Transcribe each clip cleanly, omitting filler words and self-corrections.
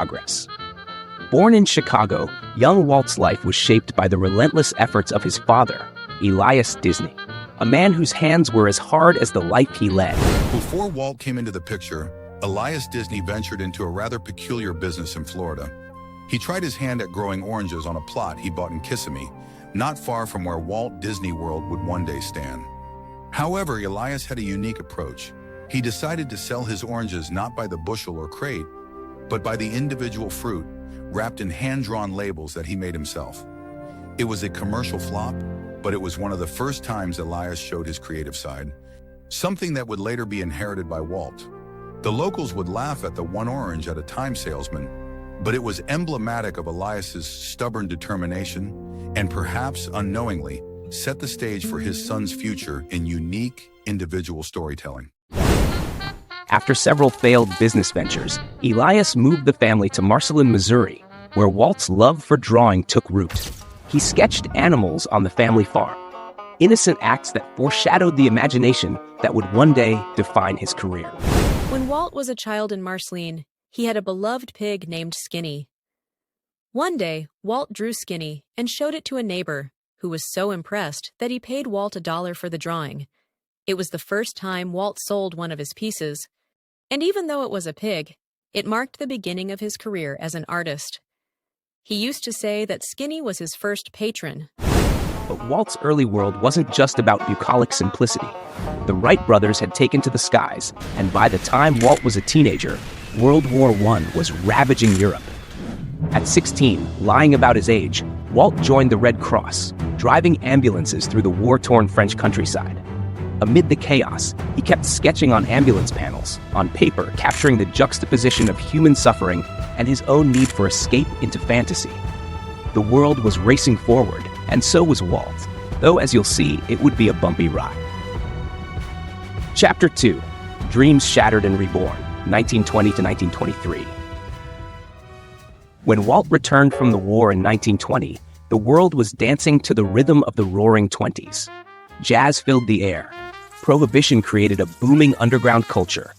progress. Born in Chicago, young Walt's life was shaped by the relentless efforts of his father, Elias Disney, a man whose hands were as hard as the life he led. Before Walt came into the picture, Elias Disney ventured into a rather peculiar business in Florida. He tried his hand at growing oranges on a plot he bought in Kissimmee, not far from where Walt Disney World would one day stand. However, Elias had a unique approach. He decided to sell his oranges not by the bushel or crate, but by the individual fruit, wrapped in hand-drawn labels that he made himself. It was a commercial flop, but it was one of the first times Elias showed his creative side, something that would later be inherited by Walt. The locals would laugh at the one orange at a time salesman, but it was emblematic of Elias's stubborn determination and perhaps unknowingly set the stage for his son's future in unique individual storytelling. After several failed business ventures, Elias moved the family to Marceline, Missouri, where Walt's love for drawing took root. He sketched animals on the family farm, innocent acts that foreshadowed the imagination that would one day define his career. When Walt was a child in Marceline, he had a beloved pig named Skinny. One day, Walt drew Skinny and showed it to a neighbor, who was so impressed that he paid Walt $1 for the drawing. It was the first time Walt sold one of his pieces, and even though it was a pig, it marked the beginning of his career as an artist. He used to say that Skinny was his first patron. But Walt's early world wasn't just about bucolic simplicity. The Wright brothers had taken to the skies, and by the time Walt was a teenager, World War I was ravaging Europe. At 16, lying about his age, Walt joined the Red Cross, driving ambulances through the war-torn French countryside. Amid the chaos, he kept sketching on ambulance panels, on paper capturing the juxtaposition of human suffering and his own need for escape into fantasy. The world was racing forward, and so was Walt, though as you'll see, it would be a bumpy ride. Chapter 2, Dreams Shattered and Reborn, 1920 to 1923. When Walt returned from the war in 1920, the world was dancing to the rhythm of the Roaring Twenties. Jazz filled the air. Prohibition created a booming underground culture.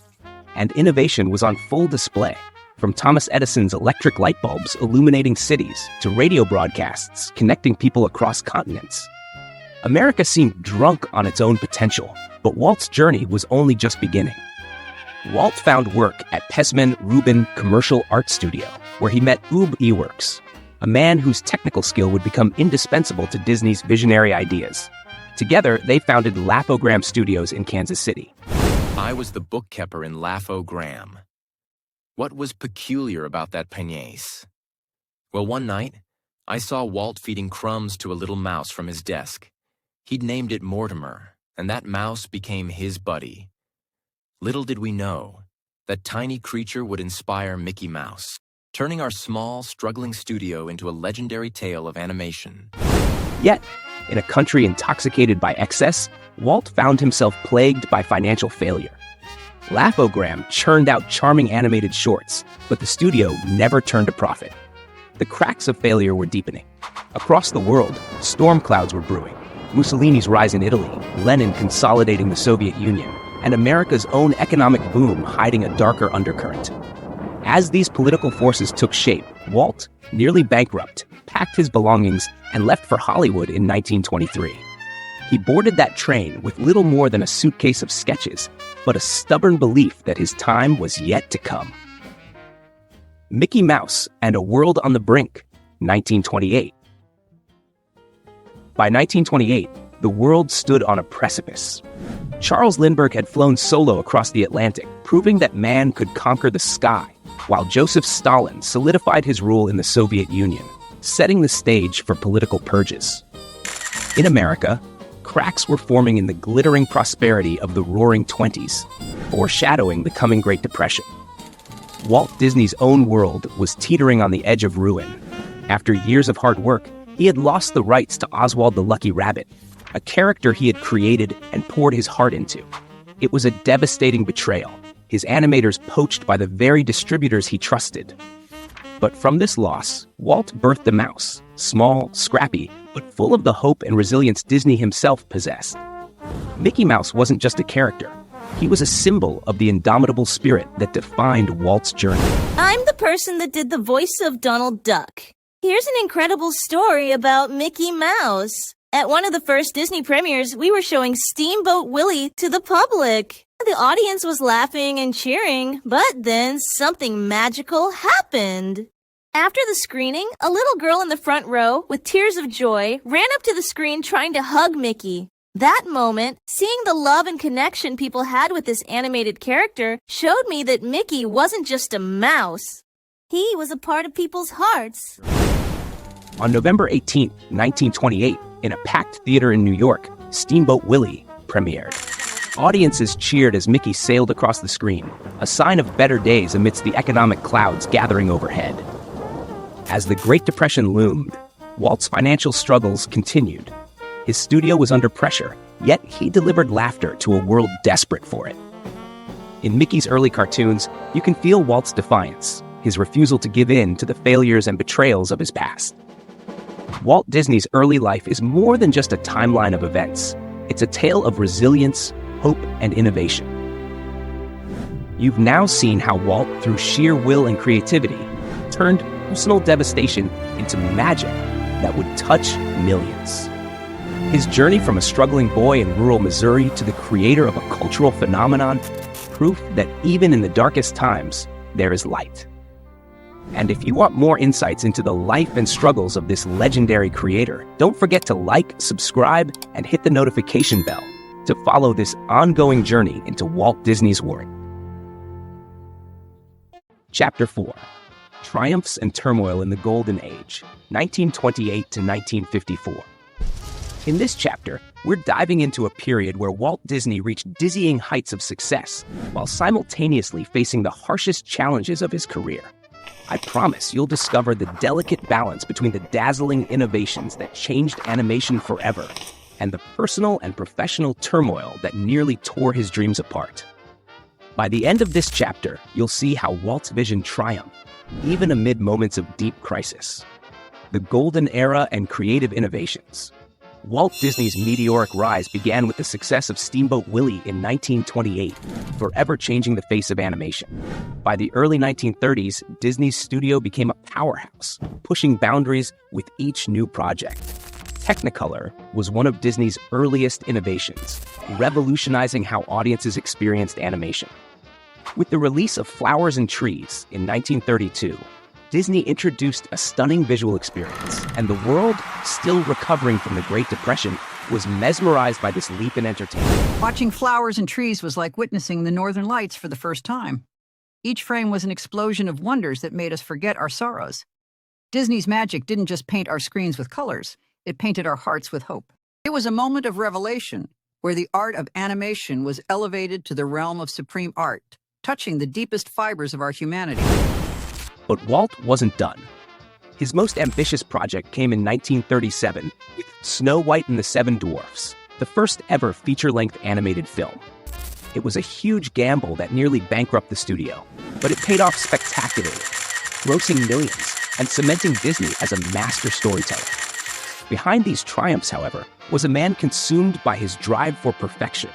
And innovation was on full display, from Thomas Edison's electric light bulbs illuminating cities to radio broadcasts connecting people across continents. America seemed drunk on its own potential, but Walt's journey was only just beginning. Walt found work at Pesman Rubin Commercial Art Studio, where he met Ub Iwerks, a man whose technical skill would become indispensable to Disney's visionary ideas. Together, they founded Laugh-O-Gram Studios in Kansas City. I was the bookkeeper in Laugh-O-Gram. What was peculiar about that peniace? Well, one night, I saw Walt feeding crumbs to a little mouse from his desk. He'd named it Mortimer, and that mouse became his buddy. Little did we know, that tiny creature would inspire Mickey Mouse, turning our small, struggling studio into a legendary tale of animation. Yet, in a country intoxicated by excess, Walt found himself plagued by financial failure. Laugh-O-Gram churned out charming animated shorts, but the studio never turned a profit. The cracks of failure were deepening. Across the world, storm clouds were brewing. Mussolini's rise in Italy, Lenin consolidating the Soviet Union, and America's own economic boom hiding a darker undercurrent. As these political forces took shape, Walt, nearly bankrupt, packed his belongings and left for Hollywood in 1923. He boarded that train with little more than a suitcase of sketches, but a stubborn belief that his time was yet to come. Mickey Mouse and a World on the Brink, 1928. By 1928, the world stood on a precipice. Charles Lindbergh had flown solo across the Atlantic, proving that man could conquer the sky, while Joseph Stalin solidified his rule in the Soviet Union, setting the stage for political purges. In America, cracks were forming in the glittering prosperity of the Roaring Twenties, foreshadowing the coming Great Depression. Walt Disney's own world was teetering on the edge of ruin. After years of hard work, he had lost the rights to Oswald the Lucky Rabbit, a character he had created and poured his heart into. It was a devastating betrayal, his animators poached by the very distributors he trusted. But from this loss, Walt birthed a mouse, small, scrappy, but full of the hope and resilience Disney himself possessed. Mickey Mouse wasn't just a character. He was a symbol of the indomitable spirit that defined Walt's journey. I'm the person that did the voice of Donald Duck. Here's an incredible story about Mickey Mouse. At one of the first Disney premieres, we were showing Steamboat Willie to the public. The audience was laughing and cheering, but then something magical happened. After the screening, a little girl in the front row, with tears of joy, ran up to the screen trying to hug Mickey. That moment, seeing the love and connection people had with this animated character, showed me that Mickey wasn't just a mouse. He was a part of people's hearts. On November 18, 1928, in a packed theater in New York, Steamboat Willie premiered. Audiences cheered as Mickey sailed across the screen, a sign of better days amidst the economic clouds gathering overhead. As the Great Depression loomed, Walt's financial struggles continued. His studio was under pressure, yet he delivered laughter to a world desperate for it. In Mickey's early cartoons, you can feel Walt's defiance, his refusal to give in to the failures and betrayals of his past. Walt Disney's early life is more than just a timeline of events. It's a tale of resilience, hope, and innovation. You've now seen how Walt, through sheer will and creativity, turned personal devastation into magic that would touch millions. His journey from a struggling boy in rural Missouri to the creator of a cultural phenomenon, proof that even in the darkest times, there is light. And if you want more insights into the life and struggles of this legendary creator, don't forget to like, subscribe, and hit the notification bell to follow this ongoing journey into Walt Disney's world. Chapter 4. Triumphs and Turmoil in the Golden Age, 1928 to 1954. In this chapter, we're diving into a period where Walt Disney reached dizzying heights of success while simultaneously facing the harshest challenges of his career. I promise you'll discover the delicate balance between the dazzling innovations that changed animation forever and the personal and professional turmoil that nearly tore his dreams apart. By the end of this chapter, you'll see how Walt's vision triumphed, even amid moments of deep crisis. The golden era and creative innovations. Walt Disney's meteoric rise began with the success of Steamboat Willie in 1928, forever changing the face of animation. By the early 1930s, Disney's studio became a powerhouse, pushing boundaries with each new project. Technicolor was one of Disney's earliest innovations, revolutionizing how audiences experienced animation. With the release of Flowers and Trees in 1932, Disney introduced a stunning visual experience, and the world, still recovering from the Great Depression, was mesmerized by this leap in entertainment. Watching Flowers and Trees was like witnessing the Northern Lights for the first time. Each frame was an explosion of wonders that made us forget our sorrows. Disney's magic didn't just paint our screens with colors, it painted our hearts with hope. It was a moment of revelation, where the art of animation was elevated to the realm of supreme art, touching the deepest fibers of our humanity. But Walt wasn't done. His most ambitious project came in 1937 with Snow White and the Seven Dwarfs, the first ever feature-length animated film. It was a huge gamble that nearly bankrupted the studio, but it paid off spectacularly, grossing millions and cementing Disney as a master storyteller. Behind these triumphs, however, was a man consumed by his drive for perfection,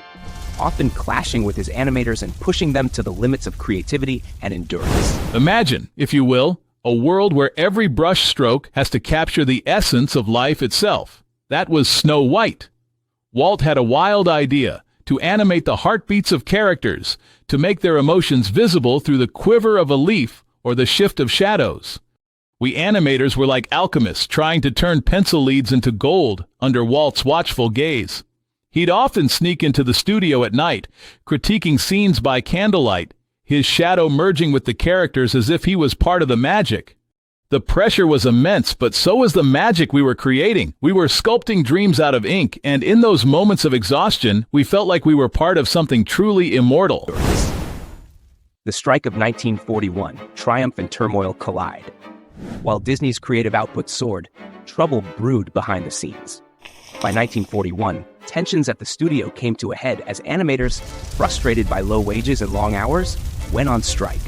often clashing with his animators and pushing them to the limits of creativity and endurance. Imagine, if you will, a world where every brush stroke has to capture the essence of life itself. That was Snow White. Walt had a wild idea to animate the heartbeats of characters, to make their emotions visible through the quiver of a leaf or the shift of shadows. We animators were like alchemists trying to turn pencil leads into gold under Walt's watchful gaze. He'd often sneak into the studio at night, critiquing scenes by candlelight, his shadow merging with the characters as if he was part of the magic. The pressure was immense, but so was the magic we were creating. We were sculpting dreams out of ink, and in those moments of exhaustion, we felt like we were part of something truly immortal. The strike of 1941, triumph and turmoil collide. While Disney's creative output soared, trouble brewed behind the scenes. By 1941, tensions at the studio came to a head as animators, frustrated by low wages and long hours, went on strike.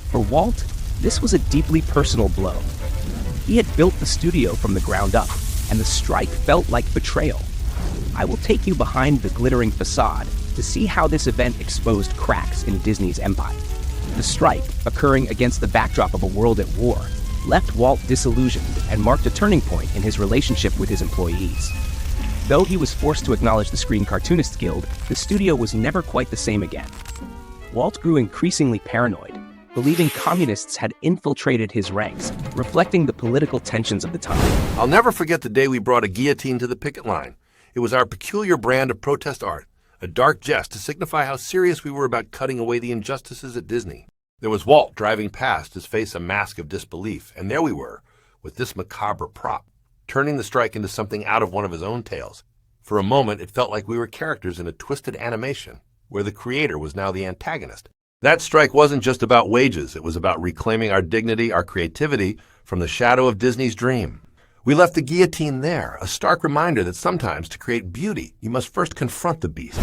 For Walt, this was a deeply personal blow. He had built the studio from the ground up, and the strike felt like betrayal. I will take you behind the glittering facade to see how this event exposed cracks in Disney's empire. The strike, occurring against the backdrop of a world at war, left Walt disillusioned and marked a turning point in his relationship with his employees. Though he was forced to acknowledge the Screen Cartoonists Guild, the studio was never quite the same again. Walt grew increasingly paranoid, believing communists had infiltrated his ranks, reflecting the political tensions of the time. I'll never forget the day we brought a guillotine to the picket line. It was our peculiar brand of protest art, a dark jest to signify how serious we were about cutting away the injustices at Disney. There was Walt driving past, his face a mask of disbelief, and there we were, with this macabre prop, turning the strike into something out of one of his own tales. For a moment, it felt like we were characters in a twisted animation, where the creator was now the antagonist. That strike wasn't just about wages, it was about reclaiming our dignity, our creativity, from the shadow of Disney's dream. We left the guillotine there, a stark reminder that sometimes to create beauty, you must first confront the beast.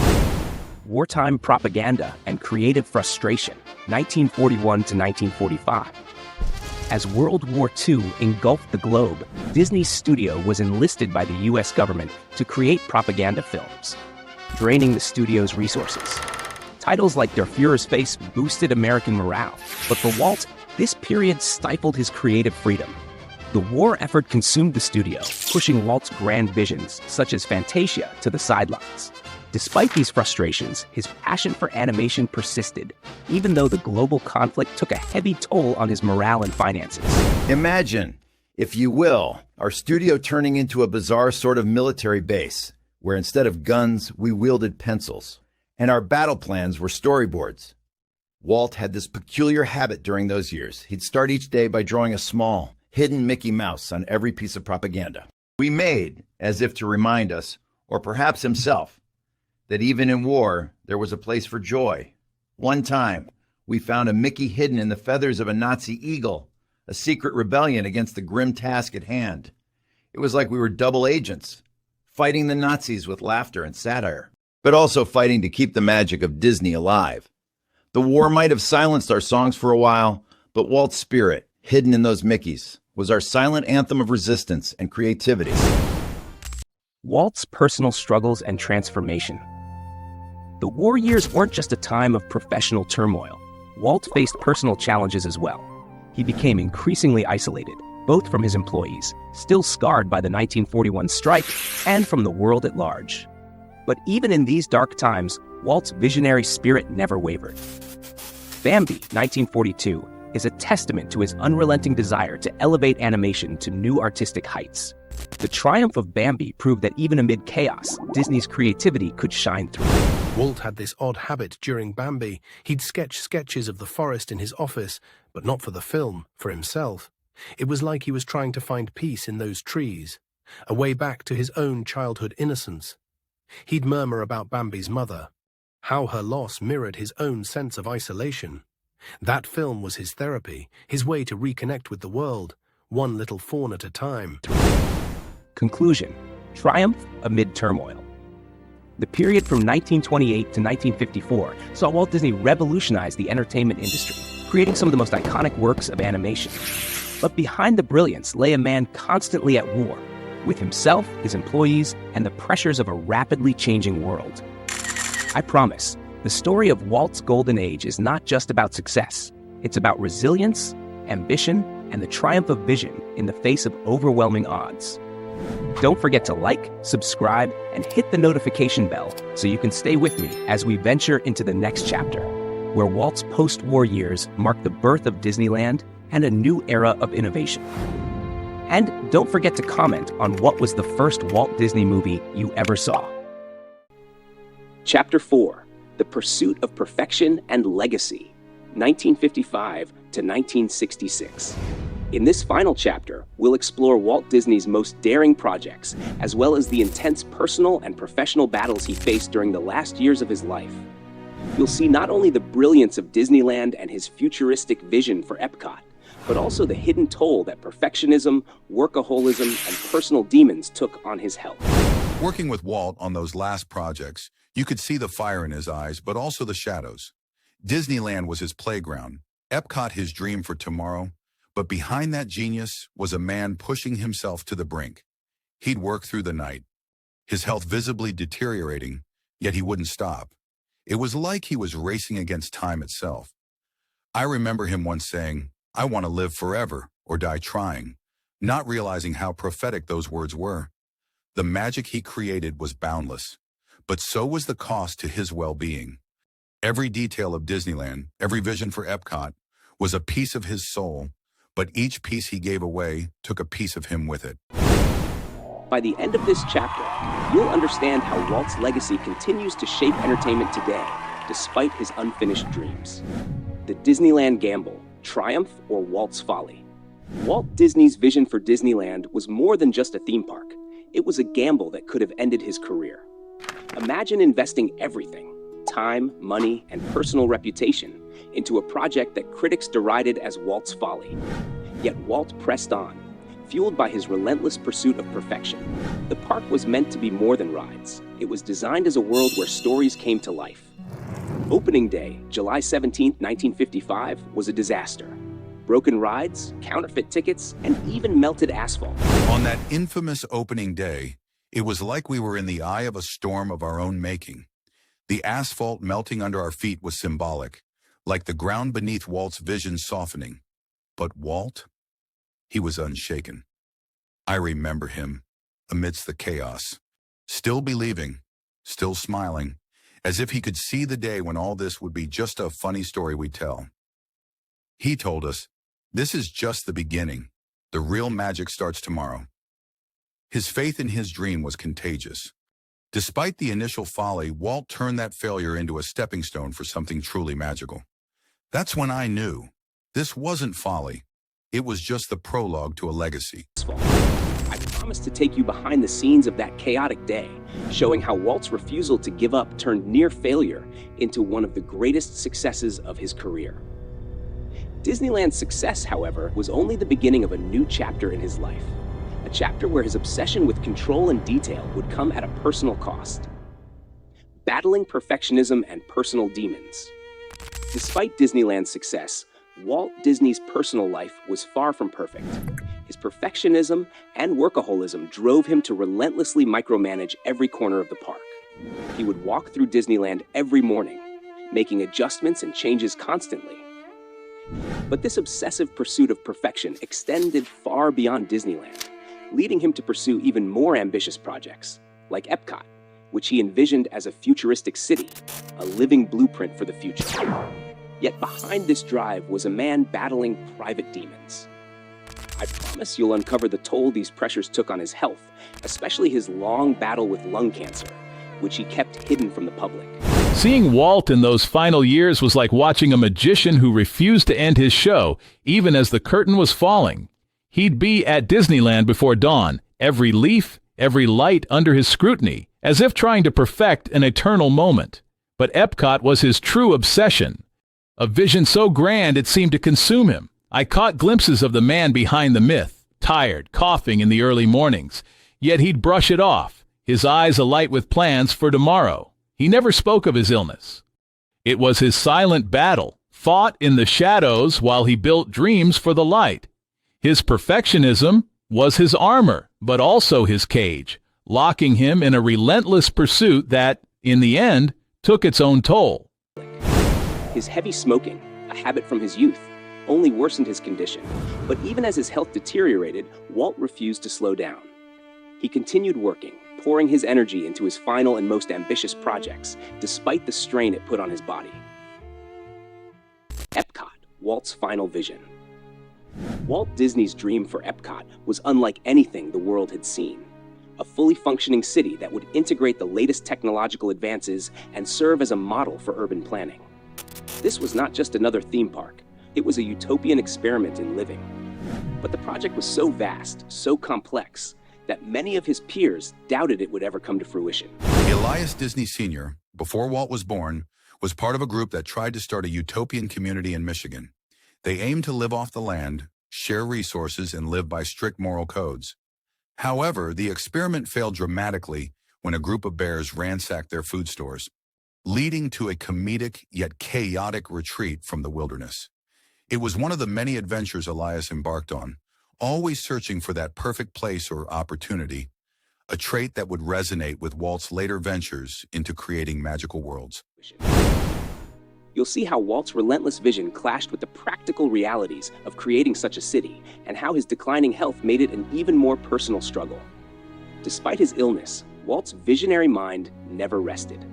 Wartime propaganda and creative frustration, 1941 to 1945. As World War II engulfed the globe, Disney's studio was enlisted by the U.S. government to create propaganda films, draining the studio's resources. Titles like Der Fuhrer's Face boosted American morale, but for Walt, this period stifled his creative freedom. The war effort consumed the studio, pushing Walt's grand visions, such as Fantasia, to the sidelines. Despite these frustrations, his passion for animation persisted, even though the global conflict took a heavy toll on his morale and finances. Imagine, if you will, our studio turning into a bizarre sort of military base, where instead of guns, we wielded pencils, and our battle plans were storyboards. Walt had this peculiar habit during those years. He'd start each day by drawing a small, hidden Mickey Mouse on every piece of propaganda. We made, as if to remind us, or perhaps himself, that even in war, there was a place for joy. One time, we found a Mickey hidden in the feathers of a Nazi eagle, a secret rebellion against the grim task at hand. It was like we were double agents, fighting the Nazis with laughter and satire, but also fighting to keep the magic of Disney alive. The war might have silenced our songs for a while, but Walt's spirit, hidden in those Mickeys, was our silent anthem of resistance and creativity. Walt's personal struggles and transformation. The war years weren't just a time of professional turmoil. Walt faced personal challenges as well. He became increasingly isolated, both from his employees, still scarred by the 1941 strike, and from the world at large. But even in these dark times, Walt's visionary spirit never wavered. Bambi, 1942, is a testament to his unrelenting desire to elevate animation to new artistic heights. The triumph of Bambi proved that even amid chaos, Disney's creativity could shine through. Walt had this odd habit during Bambi. He'd sketch sketches of the forest in his office, but not for the film, for himself. It was like he was trying to find peace in those trees, a way back to his own childhood innocence. He'd murmur about Bambi's mother, how her loss mirrored his own sense of isolation. That film was his therapy, his way to reconnect with the world, one little fawn at a time. Conclusion: triumph amid turmoil. The period from 1928 to 1954 saw Walt Disney revolutionize the entertainment industry, creating some of the most iconic works of animation. But behind the brilliance lay a man constantly at war, with himself, his employees, and the pressures of a rapidly changing world. I promise, the story of Walt's golden age is not just about success. It's about resilience, ambition, and the triumph of vision in the face of overwhelming odds. Don't forget to like, subscribe, and hit the notification bell so you can stay with me as we venture into the next chapter, where Walt's post-war years mark the birth of Disneyland and a new era of innovation. And don't forget to comment on what was the first Walt Disney movie you ever saw. Chapter 4: The Pursuit of Perfection and Legacy, 1955 to 1966. In this final chapter, we'll explore Walt Disney's most daring projects, as well as the intense personal and professional battles he faced during the last years of his life. You'll see not only the brilliance of Disneyland and his futuristic vision for Epcot, but also the hidden toll that perfectionism, workaholism, and personal demons took on his health. Working with Walt on those last projects, you could see the fire in his eyes, but also the shadows. Disneyland was his playground, Epcot his dream for tomorrow, but behind that genius was a man pushing himself to the brink. He'd work through the night, his health visibly deteriorating, yet he wouldn't stop. It was like he was racing against time itself. I remember him once saying, "I want to live forever or die trying," not realizing how prophetic those words were. The magic he created was boundless, but so was the cost to his well-being. Every detail of Disneyland, every vision for Epcot, was a piece of his soul, but each piece he gave away took a piece of him with it. By the end of this chapter, you'll understand how Walt's legacy continues to shape entertainment today, despite his unfinished dreams. The Disneyland Gamble, Triumph or Walt's Folly. Walt Disney's vision for Disneyland was more than just a theme park. It was a gamble that could have ended his career. Imagine investing everything, time, money, and personal reputation, into a project that critics derided as Walt's folly. Yet Walt pressed on, fueled by his relentless pursuit of perfection. The park was meant to be more than rides. It was designed as a world where stories came to life. Opening day, July 17, 1955, was a disaster. Broken rides, counterfeit tickets, and even melted asphalt. On that infamous opening day, it was like we were in the eye of a storm of our own making. The asphalt melting under our feet was symbolic, like the ground beneath Walt's vision softening. But Walt? He was unshaken. I remember him, amidst the chaos, still believing, still smiling, as if he could see the day when all this would be just a funny story we tell. He told us, "This is just the beginning. The real magic starts tomorrow." His faith in his dream was contagious. Despite the initial folly, Walt turned that failure into a stepping stone for something truly magical. That's when I knew this wasn't folly. It was just the prologue to a legacy. I promised to take you behind the scenes of that chaotic day, showing how Walt's refusal to give up turned near failure into one of the greatest successes of his career. Disneyland's success, however, was only the beginning of a new chapter in his life. A chapter where his obsession with control and detail would come at a personal cost. Battling perfectionism and personal demons. Despite Disneyland's success, Walt Disney's personal life was far from perfect. His perfectionism and workaholism drove him to relentlessly micromanage every corner of the park. He would walk through Disneyland every morning, making adjustments and changes constantly. But this obsessive pursuit of perfection extended far beyond Disneyland, leading him to pursue even more ambitious projects, like Epcot, which he envisioned as a futuristic city, a living blueprint for the future. Yet behind this drive was a man battling private demons. I promise you'll uncover the toll these pressures took on his health, especially his long battle with lung cancer, which he kept hidden from the public. Seeing Walt in those final years was like watching a magician who refused to end his show, even as the curtain was falling. He'd be at Disneyland before dawn, every leaf, every light under his scrutiny, as if trying to perfect an eternal moment. But Epcot was his true obsession. A vision so grand it seemed to consume him. I caught glimpses of the man behind the myth, tired, coughing in the early mornings. Yet he'd brush it off, his eyes alight with plans for tomorrow. He never spoke of his illness. It was his silent battle, fought in the shadows while he built dreams for the light. His perfectionism was his armor, but also his cage, locking him in a relentless pursuit that, in the end, took its own toll. His heavy smoking, a habit from his youth, only worsened his condition. But even as his health deteriorated, Walt refused to slow down. He continued working, pouring his energy into his final and most ambitious projects, despite the strain it put on his body. Epcot, Walt's final vision. Walt Disney's dream for Epcot was unlike anything the world had seen. A fully functioning city that would integrate the latest technological advances and serve as a model for urban planning. This was not just another theme park. It was a utopian experiment in living. But the project was so vast, so complex, that many of his peers doubted it would ever come to fruition. Elias Disney Sr., before Walt was born, was part of a group that tried to start a utopian community in Michigan. They aimed to live off the land, share resources, and live by strict moral codes. However, the experiment failed dramatically when a group of bears ransacked their food stores, leading to a comedic yet chaotic retreat from the wilderness. It was one of the many adventures Elias embarked on, always searching for that perfect place or opportunity, a trait that would resonate with Walt's later ventures into creating magical worlds. you'll see how Walt's relentless vision clashed with the practical realities of creating such a city, and how his declining health made it an even more personal struggle. Despite his illness, Walt's visionary mind never rested.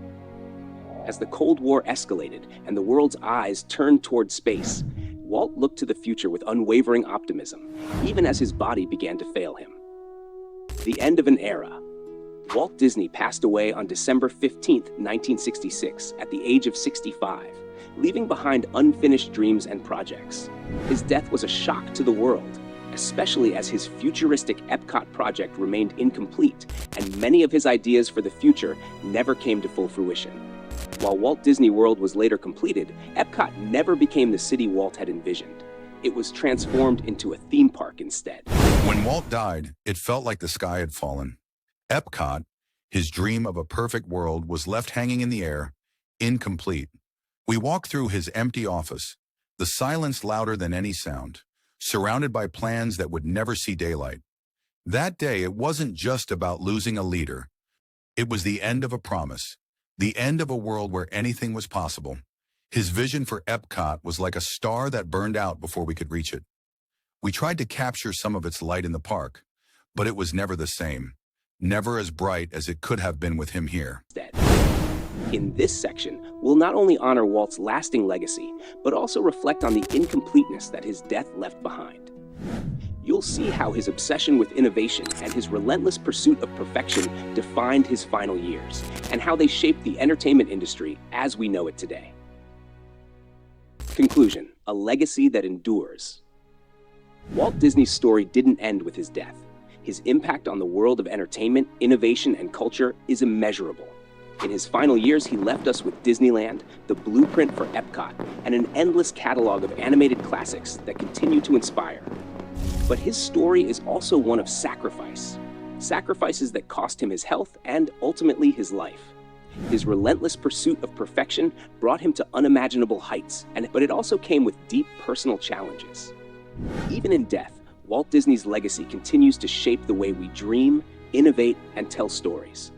As the Cold War escalated and the world's eyes turned toward space, Walt looked to the future with unwavering optimism, even as his body began to fail him. The end of an era. Walt Disney passed away on December 15, 1966, at the age of 65, leaving behind unfinished dreams and projects. His death was a shock to the world, especially as his futuristic Epcot project remained incomplete, and many of his ideas for the future never came to full fruition. While Walt Disney World was later completed, Epcot never became the city Walt had envisioned. It was transformed into a theme park instead. When Walt died, it felt like the sky had fallen. Epcot, his dream of a perfect world, was left hanging in the air, incomplete. We walked through his empty office, the silence louder than any sound, surrounded by plans that would never see daylight. That day, it wasn't just about losing a leader. It was the end of a promise, the end of a world where anything was possible. His vision for Epcot was like a star that burned out before we could reach it. We tried to capture some of its light in the park, but it was never the same, never as bright as it could have been with him here. In this section, we'll not only honor Walt's lasting legacy, but also reflect on the incompleteness that his death left behind. You'll see how his obsession with innovation and his relentless pursuit of perfection defined his final years, and how they shaped the entertainment industry as we know it today. Conclusion: a legacy that endures. Walt Disney's story didn't end with his death. His impact on the world of entertainment, innovation, and culture is immeasurable. In his final years, he left us with Disneyland, the blueprint for Epcot, and an endless catalog of animated classics that continue to inspire. But his story is also one of sacrifice. Sacrifices that cost him his health and ultimately his life. His relentless pursuit of perfection brought him to unimaginable heights, but it also came with deep personal challenges. Even in death, Walt Disney's legacy continues to shape the way we dream, innovate, and tell stories.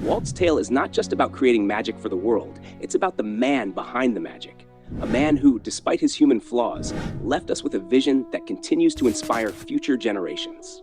Walt's tale is not just about creating magic for the world, it's about the man behind the magic. A man who, despite his human flaws, left us with a vision that continues to inspire future generations.